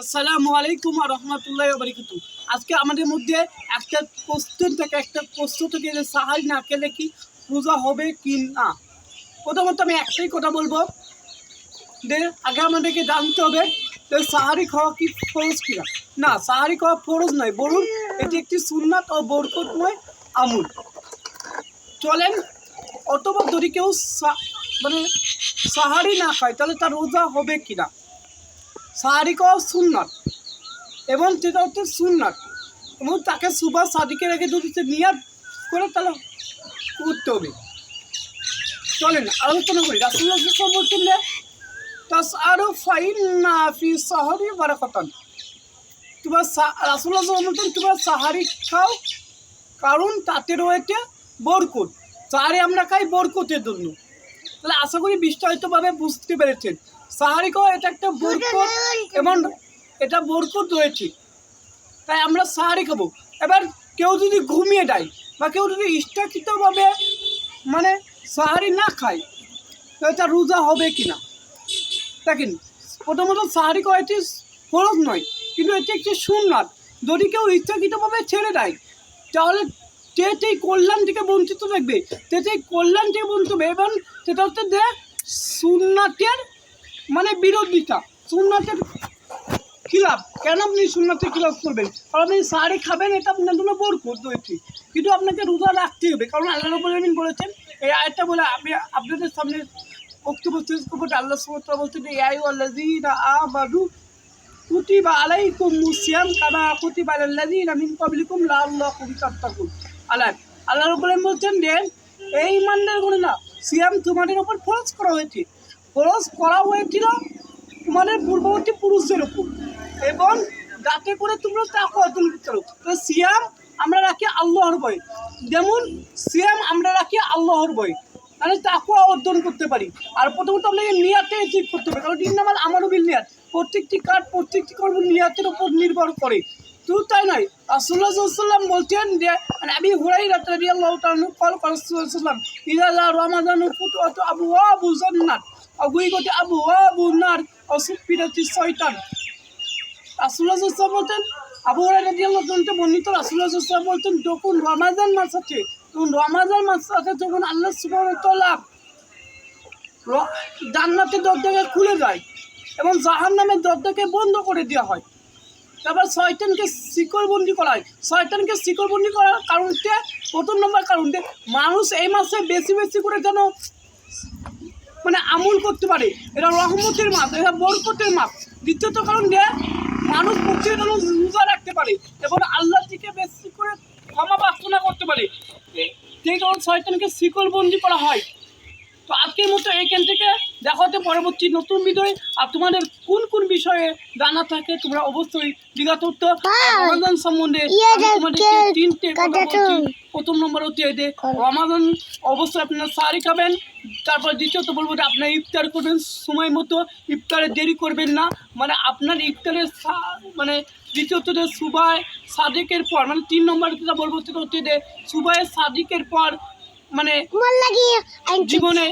আসসালামু আলাইকুম ওয়া রাহমাতুল্লাহি ওয়া বারাকাতুহু। আজকে আমাদের মধ্যে একটা প্রশ্ন থেকে যে সাহারি না খেলে কি রোজা হবে কি না। প্রথমত আমি একটাই কথা বলবো যে আগে আমাদেরকে জানতে হবে যে সাহারি খাওয়া কি ফরজ কিনা। না, সাহারি খাওয়া ফরজ নয়, বরং এটি একটি সুন্নাত ও বরকতময় আমল। চলেন, অথবা যদি কেউ মানে সাহারি না খায় তাহলে তার রোজা হবে কিনা। সাহারি খাওয়া সুন্নাত এবং সেটা হচ্ছে সুন্নাত, এবং তাকে সুবাহ সাদিকে রেখে যদি সে নিয়াত করে তাহলে করতে হবে। চলেন আলোচনা করি। রাসূলুল্লাহ সাল্লাল্লাহু আলাইহি ওয়াসাল্লাম বলতেন যে তাসআরু ফাইন্না ফি সাহরি বারাকাতান। তোমরা রাসূলুল্লাহ সাল্লাল্লাহু আলাইহি ওয়াসাল্লাম বলতেন তোমরা সাহারি খাও কারণ তাতে রয়েছে বরকত। সাহারি আমরা খাই বরকতের জন্য। তাহলে আশা করি বিস্তারিতভাবে বুঝতে পেরেছেন। সাহারি খাওয়া এটা একটা বরকত এবং এটা বরকত রয়েছে, তাই আমরা সাহারি খাবো। এবার কেউ যদি ঘুমিয়ে যায় বা কেউ যদি ইচ্ছাকৃতভাবে মানে সাহারি না খায় তাহলে তার রোজা হবে কি না। দেখেন, প্রথমত সাহারি খাওয়া এটি ফরজ নয়, কিন্তু এটি একটি সুন্নাত। যদি কেউ ইচ্ছাকৃতভাবে ছেড়ে দেয় তাহলে সেই কল্যাণ থেকে বঞ্চিত থাকবে, সেই কল্যাণ থেকে বঞ্চিত হবে। এবং সেটা হচ্ছে যে সুন্নাতের মানে বিরোধিতা, সুন্নাতের খিলাফ। কেন আপনি সুন্নাতের খিলাফ করবেন? কারণ আপনি সাহারি খাবেন, এটা আপনার জন্য বরকত রয়েছে, কিন্তু আপনাকে রোজা রাখতে হবে। কারণ আল্লাহ রাব্বুল আলামিন বলেছেন, এই আয়াতটা বলে আমি আপনাদের সামনে বক্তব্য শেষ করবো। আল্লাহ সুবহানাহু ওয়া তাআলা বলছেন, ইয়া আইয়ুহাল্লাযীনা আমানু কুতিবা আলাইকুমুস সিয়াম কামা কুতিবা আলাল লাযীনা মিন ক্বাবলিকুম লাআল্লাকুম তাত্তাকুন। আল্লাহ রাব্বুল আলামিন বলছেন যে এই ইমানদারগণ না, সিয়াম তোমাদের উপর ফরজ করা হয়েছে। ফরজ করা হয়েছিল তোমাদের পূর্ববর্তী পুরুষদের উপর, এবং যাতে করে তোমরা তাকওয়া অর্জন করতে পারো। তো সিয়াম আমরা রাখি আল্লাহর ভয়ে, যেমন সিয়াম আমরা রাখি আল্লাহর ভয়ে, তাহলে তাকওয়া অর্জন করতে পারি। আর প্রথমত আপনাকে নিয়াতে ঠিক করতে হবে, কারণ ইন্নামাল আমালু বিন্নিয়াত, প্রত্যেকটি কাজ প্রত্যেকটি কর্ম নিয়াতের উপর নির্ভর করে। শুধু তাই নয়, রাসূলুল্লাহ সাল্লাল্লাহু আলাইহি ওয়াসাল্লাম বলছেন যে আবি হুরায়রা রাদিয়াল্লাহু তাআলা আনহু ক্বাল রাসূলুল্লাহ সাল্লাল্লাহু আলাইহি ওয়াসাল্লাম ইযা জা রমাদানু ফুতআতু আবওয়াবু জান্নাত অগুইগতি আবওয়াবুন নার অসুফিরাতি শয়তান। রাসূলুল্লাহ সাল্লাল্লাহু আলাইহি ওয়াসাল্লাম বলতেন, আবু হুরায়রা রাদিয়াল্লাহু তাআলা বর্ণিত, রাসূলুল্লাহ সাল্লাল্লাহু আলাইহি ওয়াসাল্লাম বলতেন যখন রমাদান মাস আছে, তখন রমাদান মাস আছে তখন আল্লাহ সুবহানাহু ওয়া তাআলা জান্নাতের দরজাকে খুলে যায় এবং জাহান্নামের দরজাকে বন্ধ করে দেওয়া হয়। তারপর শয়তানকে শিকড়বন্দি করা হয়। শয়তানকে শিকড়বন্দি করার কারণটা, প্রথম নম্বর কারণটা, মানুষ এই মাসে বেশি বেশি করে যেন মানে আমল করতে পারে। এটা রহমতের মাস, এটা বরকতের মাস। দ্বিতীয়ত কারণ যে মানুষ প্রতিদিন রোজা রাখতে পারে এবং আল্লাহ থেকে বেশি করে ক্ষমা প্রার্থনা করতে পারে। সেই কারণ শয়তানকে শিকড়বন্দি করা হয়। তো আজকের মতো এইখান থেকে দেখা হতে পরবর্তী নতুন ভিডিওয়ে। আর তোমাদের কোন কোন বিষয়ে জানা থাকে তোমরা অবশ্যই জিজ্ঞাসা করতে। রমাদান সম্বন্ধে তোমাদেরকে 3টে কথা বলছি। প্রথম নম্বর হচ্ছে এই যে রমাদান অবশ্যই আপনারা সাহারি খাবেন। তারপর দ্বিতীয়ত বলবো যে আপনারা ইফতার করবেন সময় মতো, ইফতারে দেরি করবেন না। মানে আপনার ইফতারের মানে দ্বিতীয়ত যে সুবাহ সাদিকের পর, মানে 3 নম্বর যেটা বলবো সেটা হচ্ছে যে সুবাহ সাদিকের পর মানে জীবনে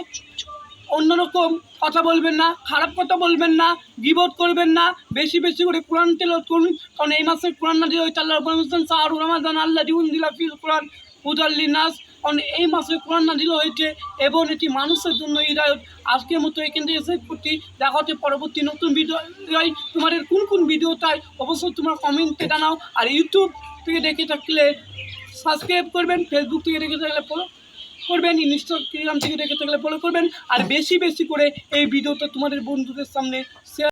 অন্যরকম কথা বলবেন না, খারাপ কথা বলবেন না, গীবত করবেন না, বেশি বেশি করে কোরআন তেলাওয়াত করুন। কারণ এই মাসে কোরআন নাযিল হয়েছে। আল্লাহ বলেছেন শাহরু রমাদান আল্লাযী উনজিলা ফিল কুরআন হুদাল লিন্নাস। কারণ এই মাসে কোরআন নাযিল হয়েছে এবং এটি মানুষের জন্য হিদায়াত। আজকের মতো এখান থেকে শেষ করছি। দেখা হচ্ছে পরবর্তী নতুন ভিডিও। তোমাদের কোন কোন ভিডিও চাই অবশ্যই তোমরা কমেন্টে জানাও। আর ইউটিউব থেকে দেখে থাকলে সাবস্ক্রাইব করবেন, ফেসবুক থেকে দেখে থাকলে ফলো করবেন, ইনস্টাগ্রাম থেকে দেখে থাকলে ফলো করবেন। আর বেশি বেশি করে এই ভিডিওটা তোমাদের বন্ধুদের সামনে শেয়ার